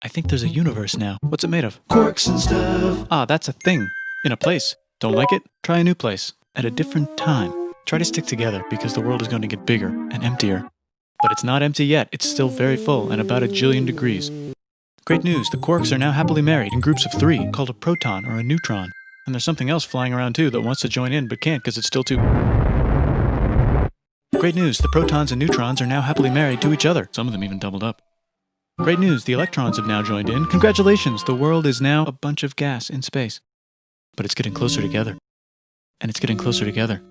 I think there's a universe now. What's it made of? Quarks and stuff. Ah, that's a thing. In a place. Don't like it? Try a new place. At a different time. Try to stick together because the world is going to get bigger and emptier. But it's not empty yet. It's still very full and about 1 jillion degrees. Great news, the quarks are now happily married in groups of 3, called a proton or a neutron. And there's something else flying around too that wants to join in but can't because it's still too... Great news, the protons and neutrons are now happily married to each other. Some of them even doubled up. Great news, the electrons have now joined in. Congratulations, the world is now a bunch of gas in space. But it's getting closer together. And it's getting closer together.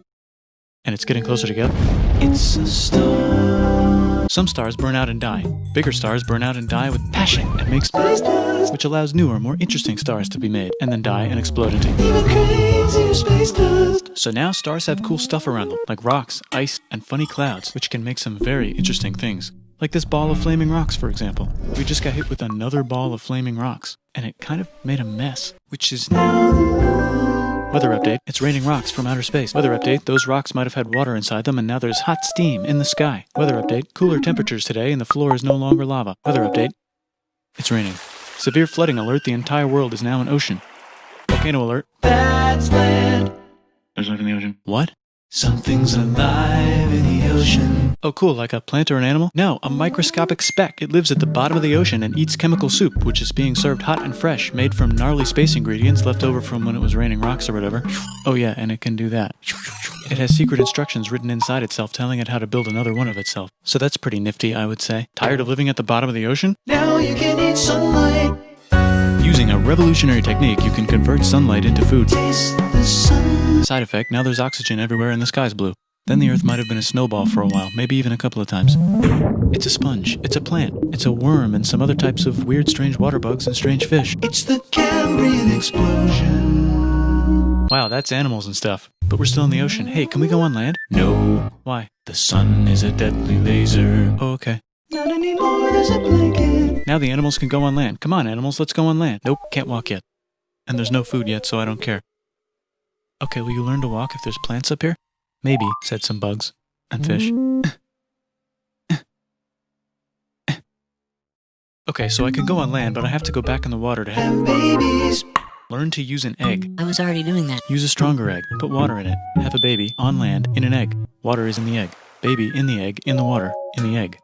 And it's getting closer together. It's a star. Some stars burn out and die. Bigger stars burn out and die with passion and make Space dust. which allows newer, more interesting stars to be made, and then die and explode into... Even crazier space dust. So now stars have cool stuff around them, like rocks, ice, and funny clouds, which can make some very interesting things. Like this ball of flaming rocks, for example. We just got hit with another ball of flaming rocks, and it kind of made a mess, which is now the moon. Weather update, it's raining rocks from outer space. Weather update, those rocks might have had water inside them and now there's hot steam in the sky. Weather update, cooler temperatures today and the floor is no longer lava. Weather update, it's raining. Severe flooding alert, the entire world is now an ocean. Volcano alert. That's land. There's life in the ocean. What? Something's alive in the ocean. Oh cool, like a plant or an animal? No, a microscopic speck. It lives at the bottom of the ocean and eats chemical soup, which is being served hot and fresh, made from gnarly space ingredients left over from when it was raining rocks or whatever. Oh yeah, and it can do that. It has secret instructions written inside itself telling it how to build another one of itself. So that's pretty nifty, I would say. Tired of living at the bottom of the ocean? Now you can eat sunlight. Using a revolutionary technique, you can convert sunlight into food. Taste the sun. Side effect, now there's oxygen everywhere and the sky's blue. Then the Earth might have been a snowball for a while, maybe even a couple of times. It's a sponge, it's a plant, it's a worm and some other types of weird strange water bugs and strange fish. It's the Cambrian explosion. Wow, that's animals and stuff. But we're still in the ocean. Hey, can we go on land? No. Why? The sun is a deadly laser. Oh, okay. Not anymore, there's a blanket. Now the animals can go on land. Come on, animals, let's go on land. Nope, can't walk yet. And there's no food yet, so I don't care. Okay, will you learn to walk if there's plants up here? Maybe, said some bugs. And fish. Okay, so I can go on land, but I have to go back in the water to Have babies. learn to use an egg. I was already doing that. Use a stronger egg. Put water in it. Have a baby on land in an egg. Water is in the egg. Baby in the egg, in the water, in the egg.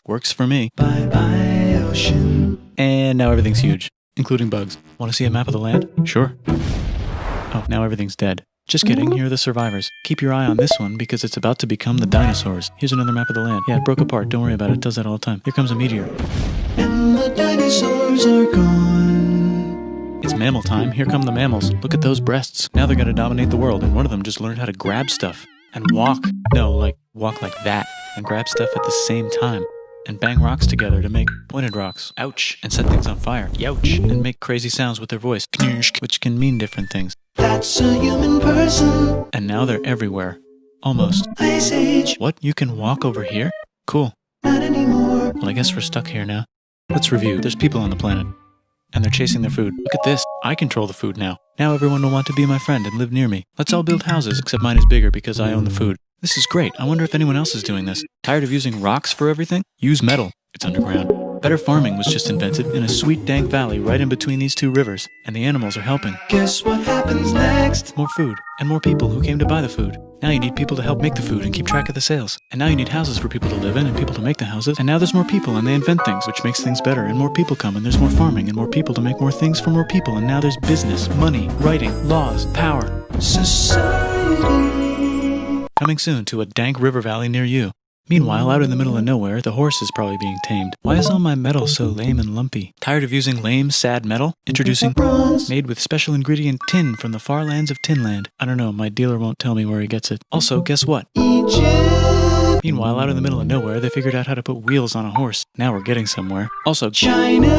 Works for me. Bye-bye, ocean. And now everything's huge, including bugs. Want to see a map of the land? Sure. Oh, now everything's dead. Just kidding, here are the survivors. Keep your eye on this one because it's about to become the dinosaurs. Here's another map of the land. Yeah, it broke apart, don't worry about it, it does that all the time. Here comes a meteor. And the dinosaurs are gone. It's mammal time, here come the mammals. Look at those breasts. Now they're gonna dominate the world, and one of them just learned how to grab stuff. And walk. No, like, walk like that. And grab stuff at the same time. And bang rocks together to make pointed rocks. Ouch. And set things on fire. Youch. And make crazy sounds with their voice. Knirsch, which can mean different things. That's a human person. And now they're everywhere. Almost. Ice Age. What? You can walk over here? Cool. Not anymore. Well, I guess we're stuck here now. Let's review. There's people on the planet. And they're chasing their food. Look at this. I control the food now. Now everyone will want to be my friend and live near me. Let's all build houses, except mine is bigger because I own the food. This is great. I wonder if anyone else is doing this. Tired of using rocks for everything? Use metal. It's underground. Better farming was just invented in a sweet dank valley right in between these two rivers. And the animals are helping. Guess what happens next? More food. And more people who came to buy the food. Now you need people to help make the food and keep track of the sales. And now you need houses for people to live in and people to make the houses. And now there's more people and they invent things, which makes things better. And more people come and there's more farming and more people to make more things for more people. And now there's business, money, writing, laws, power. Society. Coming soon to a dank river valley near you. Meanwhile, out in the middle of nowhere, the horse is probably being tamed. Why is all my metal so lame and lumpy? Tired of using lame, sad metal? Introducing Bronze. made with special ingredient tin from the far lands of Tinland. I don't know, my dealer won't tell me where he gets it. Also, guess what? Egypt. Meanwhile, out in the middle of nowhere, they figured out how to put wheels on a horse. Now we're getting somewhere. Also, China.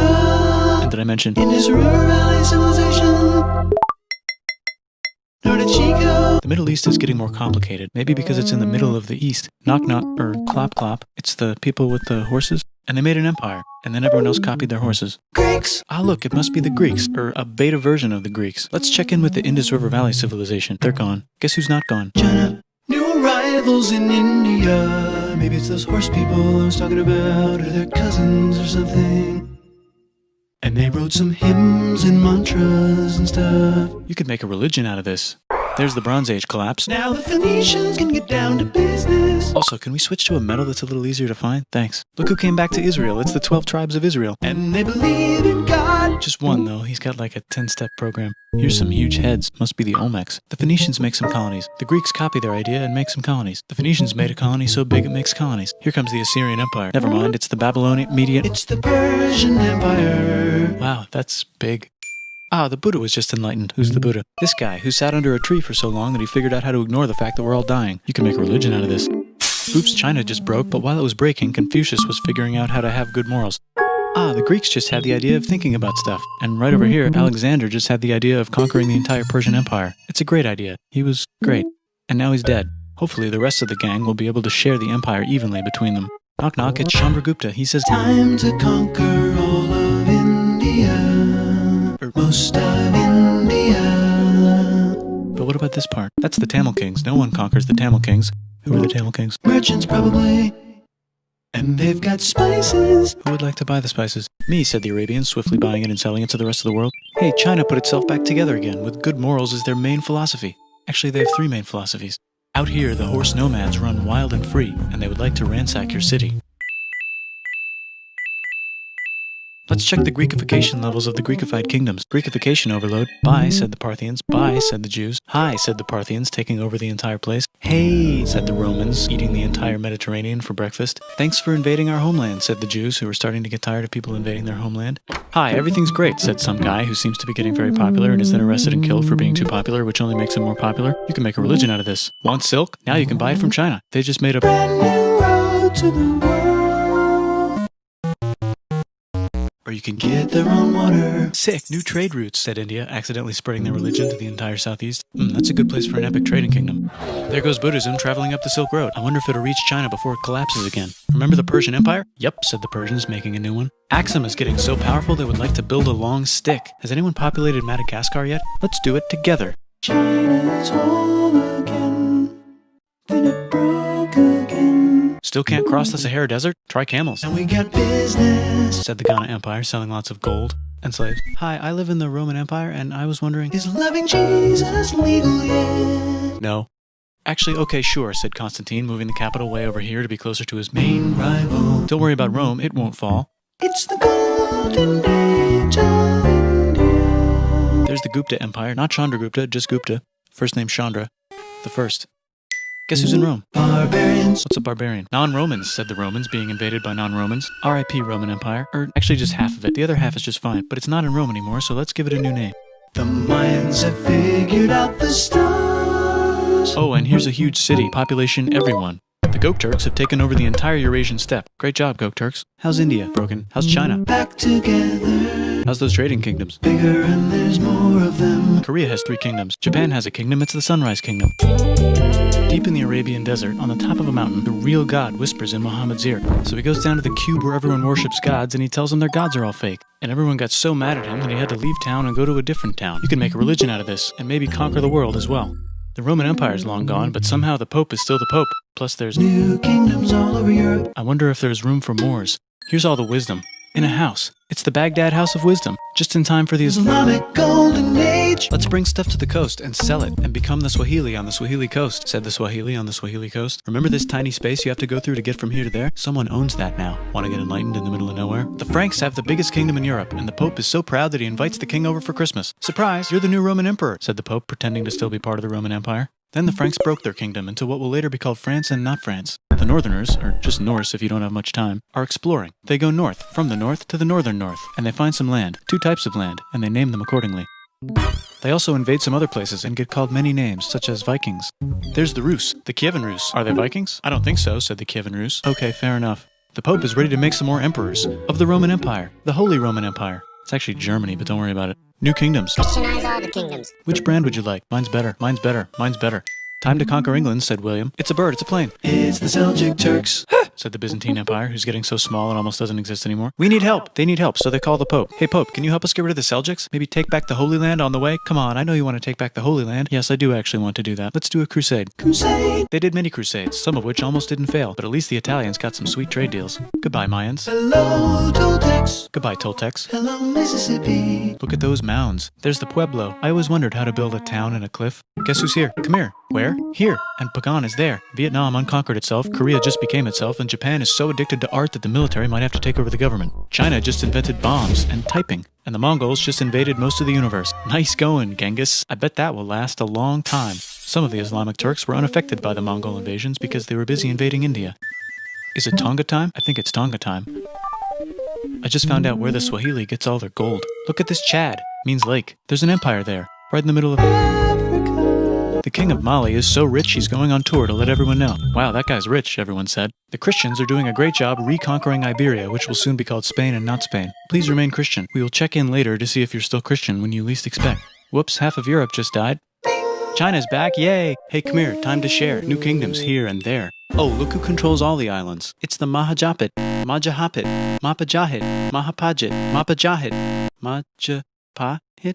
and did I mention? Indus River Valley Civilization. Norte Chico. The Middle East is getting more complicated. Maybe because it's in the middle of the East. Knock knock, or clop clop. It's the people with the horses. And they made an empire. And then everyone else copied their horses. Greeks. Ah, look, it must be the Greeks, or a beta version of the Greeks. Let's check in with the Indus River Valley civilization. They're gone. Guess who's not gone? China. New arrivals in India. Maybe it's those horse people I was talking about, or their cousins or something. And they wrote some hymns and mantras and stuff. You could make a religion out of this. There's the Bronze Age collapse. Now the Phoenicians can get down to business. Also, can we switch to a metal that's a little easier to find? Thanks. Look who came back to Israel. It's the 12 tribes of Israel. And they believe in God. Just one, though. He's got like a 10-step program. Here's some huge heads. Must be the Olmecs. The Phoenicians make some colonies. The Greeks copy their idea and make some colonies. The Phoenicians made a colony so big it makes colonies. Here comes the Assyrian Empire. Never mind, it's the Babylonian Median. It's the Persian Empire. Wow, that's big. Ah, the Buddha was just enlightened. Who's the Buddha? This guy who sat under a tree for so long that he figured out how to ignore the fact that we're all dying. You can make a religion out of this. Oops, China just broke, but while it was breaking, Confucius was figuring out how to have good morals. Ah, the Greeks just had the idea of thinking about stuff. And right over here, Alexander just had the idea of conquering the entire Persian Empire. It's a great idea. He was great. And now he's dead. Hopefully the rest of the gang will be able to share the empire evenly between them. Knock knock, it's Chandragupta. He says, Time to conquer all of India. Or most of India. But what about this part? That's the Tamil Kings. No one conquers the Tamil Kings. Who are the Tamil Kings? Merchants probably. And they've got spices. Who would like to buy the spices? Me, said the Arabians, swiftly buying it and selling it to the rest of the world. Hey, China put itself back together again, with good morals as their main philosophy. Actually, they have 3 main philosophies. Out here, the horse nomads run wild and free, and they would like to ransack your city. Let's check the Greekification levels of the Greekified kingdoms. Greekification overload. Bye, said the Parthians. Bye, said the Jews. Hi, said the Parthians, taking over the entire place. Hey, said the Romans, eating the entire Mediterranean for breakfast. Thanks for invading our homeland, said the Jews, who were starting to get tired of people invading their homeland. Hi, everything's great, said some guy who seems to be getting very popular and is then arrested and killed for being too popular, which only makes him more popular. You can make a religion out of this. Want silk? Now you can buy it from China. They just made a Brand new road to the world. Or you can Get their own water. Sick, new trade routes, said India, accidentally spreading their religion to the entire southeast. That's a good place for an epic trading kingdom. There goes Buddhism traveling up the Silk Road. I wonder if it'll reach China before it collapses again. Remember the Persian Empire? Yep, said the Persians, making a new one. Axum is getting so powerful they would like to build a long stick. Has anyone populated Madagascar yet? Let's do it together. China's home again. Then it broke again. Still can't cross the Sahara Desert? Try camels, And we got business. said the Ghana Empire, selling lots of gold and slaves. Hi, I live in the Roman Empire, and I was wondering... Is loving Jesus legal yet? No. Actually, okay, sure, said Constantine, moving the capital way over here to be closer to his main... Rival. Don't worry about Rome, it won't fall. It's the golden age of India. There's the Gupta Empire, not Chandragupta, just Gupta. First name Chandra. The first. Guess who's in Rome? Barbarians. What's a barbarian? Non-Romans, said the Romans, being invaded by non-Romans. R.I.P. Roman Empire. Or actually just half of it. The other half is just fine, but it's not in Rome anymore, so let's give it a new name. The Mayans have figured out the stars. Oh, and here's a huge city, population everyone. The Gokturks have taken over the entire Eurasian steppe. Great job, Gokturks. How's India? Broken. How's China? Back together. How's those trading kingdoms? Bigger and there's more of them. Korea has 3 kingdoms. Japan has a kingdom, it's the Sunrise Kingdom. Deep in the Arabian desert, on the top of a mountain, the real God whispers in Muhammad's ear. So he goes down to the cube where everyone worships gods, and he tells them their gods are all fake. And everyone got so mad at him that he had to leave town and go to a different town. You can make a religion out of this, and maybe conquer the world as well. The Roman Empire is long gone, but somehow the Pope is still the Pope. Plus there's... New kingdoms all over Europe. I wonder if there's room for Moors. Here's all the wisdom. In a house. It's the Baghdad House of Wisdom. Just in time for the Islamic golden age. Let's bring stuff to the coast and sell it and become the Swahili on the Swahili coast, said the Swahili on the Swahili coast. Remember this tiny space you have to go through to get from here to there? Someone owns that now. Want to get enlightened in the middle of nowhere? The Franks have the biggest kingdom in Europe, and the Pope is so proud that he invites the king over for Christmas. Surprise, you're the new Roman emperor, said the Pope, pretending to still be part of the Roman Empire. Then the Franks broke their kingdom into what will later be called France and not France. The Northerners, or just Norse if you don't have much time, are exploring. They go north, from the north to the northern north, and they find some land, 2 types of land, and they name them accordingly. They also invade some other places and get called many names, such as Vikings. There's the Rus, the Kievan Rus. Are they Vikings? I don't think so, said the Kievan Rus. Okay, fair enough. The Pope is ready to make some more emperors of the Roman Empire, the Holy Roman Empire. It's actually Germany, but don't worry about it. New kingdoms. Christianize all the kingdoms. Which brand would you like? Mine's better, mine's better, mine's better. Time to conquer England, said William. It's a bird, it's a plane. It's the Seljuk Turks. Said the Byzantine Empire, who's getting so small it almost doesn't exist anymore. We need help. They need help, so they call the Pope. Hey, Pope, can you help us get rid of the Seljuks? Maybe take back the Holy Land on the way? Come on, I know you want to take back the Holy Land. Yes, I do actually want to do that. Let's do a crusade. Crusade. They did many crusades, some of which almost didn't fail, but at least the Italians got some sweet trade deals. Goodbye, Mayans. Hello, Toltecs. Goodbye, Toltecs. Hello, Mississippi. Look at those mounds. There's the Pueblo. I always wondered how to build a town in a cliff. Guess who's here? Come here. Where? Here. And Pagan is there. Vietnam unconquered itself, Korea just became itself, and Japan is so addicted to art that the military might have to take over the government. China just invented bombs and typing. And the Mongols just invaded most of the universe. Nice going, Genghis. I bet that will last a long time. Some of the Islamic Turks were unaffected by the Mongol invasions because they were busy invading India. Is it Tonga time? I think it's Tonga time. I just found out where the Swahili gets all their gold. Look at this Chad. Means lake. There's an empire there. Right in the middle of Africa. The king of Mali is so rich he's going on tour to let everyone know. Wow, that guy's rich, everyone said. The Christians are doing a great job reconquering Iberia, which will soon be called Spain and not Spain. Please remain Christian. We will check in later to see if you're still Christian when you least expect. Whoops, half of Europe just died. China's back, yay! Hey, come here, time to share. New kingdoms here and there. Oh, look who controls all the islands. It's the Mahajapit, Majahapit, Mapajahit, Mahapajit, Mapajahit, Majapahit.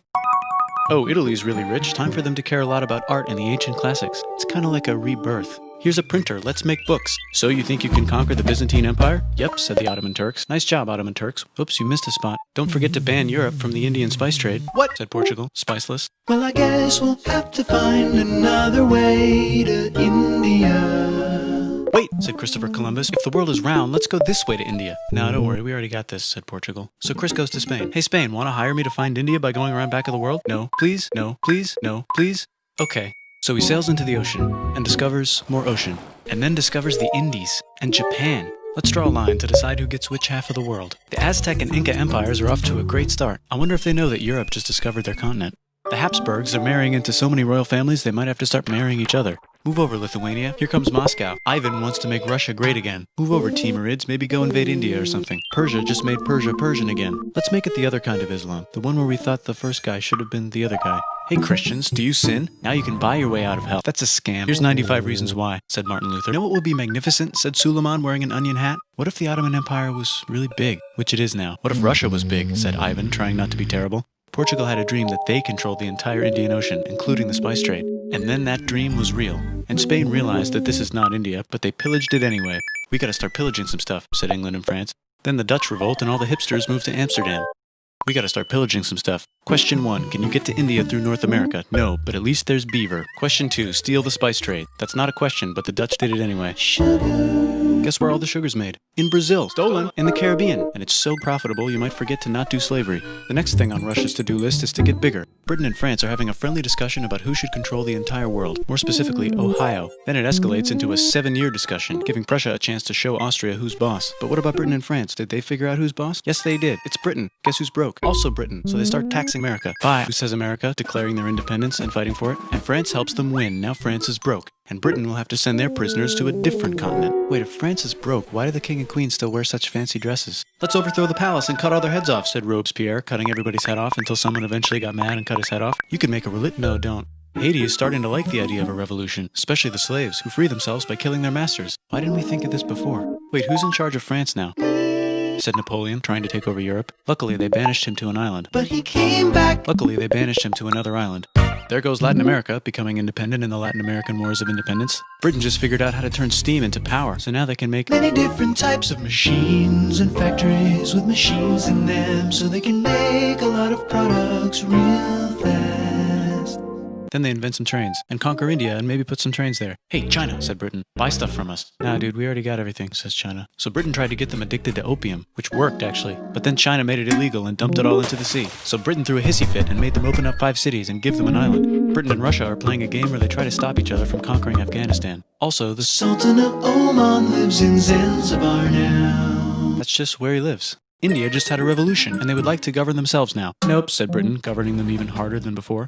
Oh, Italy's really rich. Time for them to care a lot about art and the ancient classics. It's kind of like a rebirth. Here's a printer, let's make books. So you think you can conquer the Byzantine Empire? Yep, said the Ottoman Turks. Nice job, Ottoman Turks. Oops, you missed a spot. Don't forget to ban Europe from the Indian spice trade. What? Said Portugal, spiceless. Well, I guess we'll have to find another way to India. Wait, said Christopher Columbus. If the world is round, let's go this way to India. No, don't worry, we already got this, said Portugal. So Chris goes to Spain. Hey, Spain, want to hire me to find India by going around back of the world? No, please, no, please, no, please. Okay. So he sails into the ocean and discovers more ocean, and then discovers the Indies and Japan. Let's draw a line to decide who gets which half of the world. The Aztec and Inca empires are off to a great start. I wonder if they know that Europe just discovered their continent. The Habsburgs are marrying into so many royal families they might have to start marrying each other. Move over, Lithuania. Here comes Moscow. Ivan wants to make Russia great again. Move over, Timurids. Maybe go invade India or something. Persia just made Persia Persian again. Let's make it the other kind of Islam. The one where we thought the first guy should have been the other guy. Hey Christians, do you sin? Now you can buy your way out of hell. That's a scam. Here's 95 reasons why, said Martin Luther. You know what would be magnificent, said Suleiman wearing an onion hat? What if the Ottoman Empire was really big, which it is now? What if Russia was big, said Ivan, trying not to be terrible. Portugal had a dream that they controlled the entire Indian Ocean, including the spice trade. And then that dream was real. And Spain realized that this is not India, but they pillaged it anyway. We gotta start pillaging some stuff, said England and France. Then the Dutch revolt and all the hipsters moved to Amsterdam. We gotta start pillaging some stuff. Question 1, can you get to India through North America? No, but at least there's beaver. Question 2, steal the spice trade. That's not a question, but the Dutch did it anyway. Sugar. Guess where all the sugar's made? In Brazil. Stolen. In the Caribbean. And it's so profitable you might forget to not do slavery. The next thing on Russia's to-do list is to get bigger. Britain and France are having a friendly discussion about who should control the entire world, more specifically Ohio. Then it escalates into a 7-year discussion, giving Prussia a chance to show Austria who's boss. But what about Britain and France? Did they figure out who's boss? Yes, they did. It's Britain. Guess who's broke? Also Britain. So they start taxing America. Bye. Who says America, declaring their independence and fighting for it? And France helps them win. Now France is broke. And Britain will have to send their prisoners to a different continent. Wait, if France is broke, why do the king and queen still wear such fancy dresses? Let's overthrow the palace and cut all their heads off, said Robespierre, cutting everybody's head off until someone eventually got mad and cut his head off. You could make a No, don't. Haiti is starting to like the idea of a revolution, especially the slaves, who free themselves by killing their masters. Why didn't we think of this before? Wait, who's in charge of France now? Said Napoleon, trying to take over Europe. Luckily, they banished him to an island. But he came back. Luckily, they banished him to another island. There goes Latin America, becoming independent in the Latin American Wars of Independence. Britain just figured out how to turn steam into power, so now they can make Many different types of machines and factories with machines in them, so they can make a lot of products real fast. Then they invent some trains, and conquer India and maybe put some trains there. Hey, China, said Britain, buy stuff from us. Nah, dude, we already got everything, says China. So Britain tried to get them addicted to opium, which worked, actually. But then China made it illegal and dumped it all into the sea. So Britain threw a hissy fit and made them open up 5 cities and give them an island. Britain and Russia are playing a game where they try to stop each other from conquering Afghanistan. Also, the Sultan of Oman lives in Zanzibar now. That's just where he lives. India just had a revolution, and they would like to govern themselves now. Nope, said Britain, governing them even harder than before.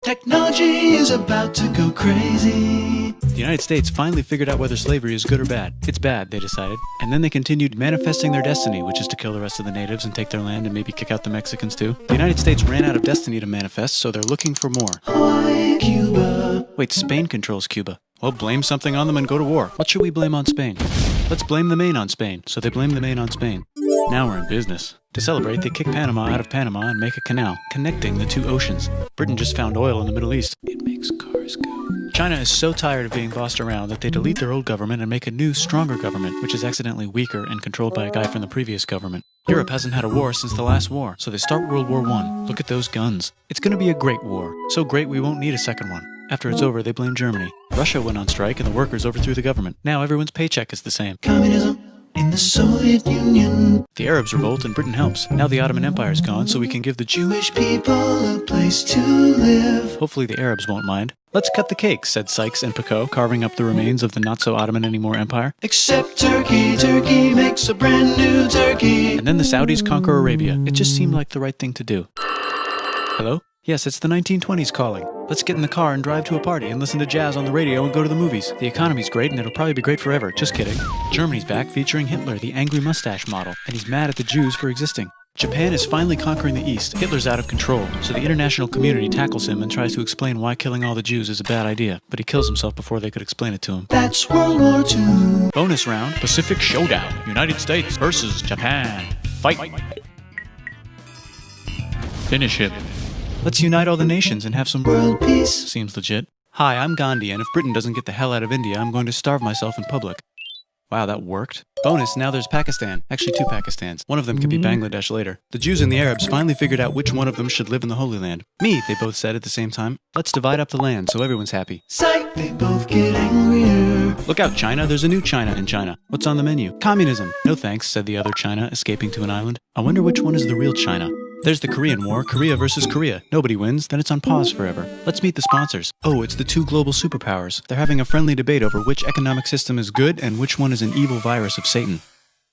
Technology is about to go crazy. The United States finally figured out whether slavery is good or bad. It's bad, they decided. And then they continued manifesting their destiny, which is to kill the rest of the natives and take their land and maybe kick out the Mexicans too. The United States ran out of destiny to manifest, so they're looking for more. Hawaii, Cuba. Wait, Spain controls Cuba. Well, blame something on them and go to war. What should we blame on Spain? Let's blame the Maine on Spain. So they blame the Maine on Spain. Now we're in business. To celebrate, they kick Panama out of Panama and make a canal, connecting the two oceans. Britain just found oil in the Middle East. It makes cars go. China is so tired of being bossed around that they delete their old government and make a new, stronger government, which is accidentally weaker and controlled by a guy from the previous government. Europe hasn't had a war since the last war, so they start World War I. Look at those guns. It's gonna be a great war. So great we won't need a second one. After it's over, they blame Germany. Russia went on strike and the workers overthrew the government. Now everyone's paycheck is the same. Communism in the Soviet Union. The Arabs revolt and Britain helps. Now the Ottoman Empire's gone, so we can give the Jewish people a place to live. Hopefully the Arabs won't mind. Let's cut the cake, said Sykes and Picot, carving up the remains of the not-so-Ottoman-anymore empire. Except Turkey. Turkey makes a brand new Turkey. And then the Saudis conquer Arabia. It just seemed like the right thing to do. Hello? Yes, it's the 1920s calling. Let's get in the car and drive to a party and listen to jazz on the radio and go to the movies. The economy's great and it'll probably be great forever. Just kidding. Germany's back featuring Hitler, the angry mustache model, and he's mad at the Jews for existing. Japan is finally conquering the East. Hitler's out of control, so the international community tackles him and tries to explain why killing all the Jews is a bad idea, but he kills himself before they could explain it to him. That's World War II. Bonus round, Pacific Showdown. United States versus Japan. Fight! Finish him. Let's unite all the nations and have some World peace. Seems legit. Hi, I'm Gandhi, and if Britain doesn't get the hell out of India, I'm going to starve myself in public. Wow, that worked. Bonus, now there's Pakistan. Actually, two Pakistans. One of them could be Bangladesh later. The Jews and the Arabs finally figured out which one of them should live in the Holy Land. Me, they both said at the same time. Let's divide up the land so everyone's happy. Psych, they both get angrier. Look out, China. There's a new China in China. What's on the menu? Communism. No thanks, said the other China, escaping to an island. I wonder which one is the real China. There's the Korean War, Korea versus Korea. Nobody wins, then it's on pause forever. Let's meet the sponsors. Oh, it's the two global superpowers. They're having a friendly debate over which economic system is good and which one is an evil virus of Satan.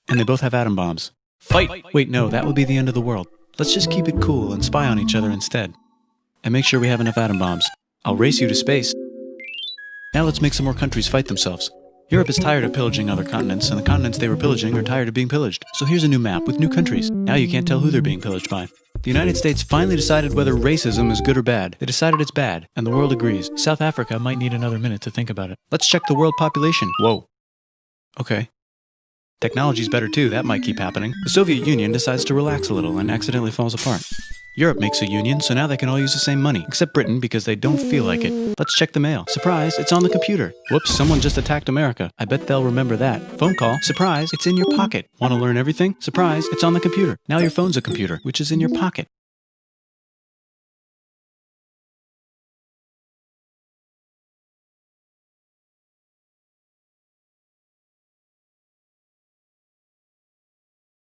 And they both have atom bombs. Fight! Wait, no, that would be the end of the world. Let's just keep it cool and spy on each other instead. And make sure we have enough atom bombs. I'll race you to space. Now let's make some more countries fight themselves. Europe is tired of pillaging other continents, and the continents they were pillaging are tired of being pillaged. So here's a new map with new countries. Now you can't tell who they're being pillaged by. The United States finally decided whether racism is good or bad. They decided it's bad, and the world agrees. South Africa might need another minute to think about it. Let's check the world population. Whoa. Okay. Technology's better too, that might keep happening. The Soviet Union decides to relax a little and accidentally falls apart. Europe makes a union, so now they can all use the same money, except Britain because they don't feel like it. Let's check the mail. Surprise, it's on the computer. Whoops, someone just attacked America. I bet they'll remember that. Phone call. Surprise, it's in your pocket. Want to learn everything? Surprise, it's on the computer. Now your phone's a computer, which is in your pocket.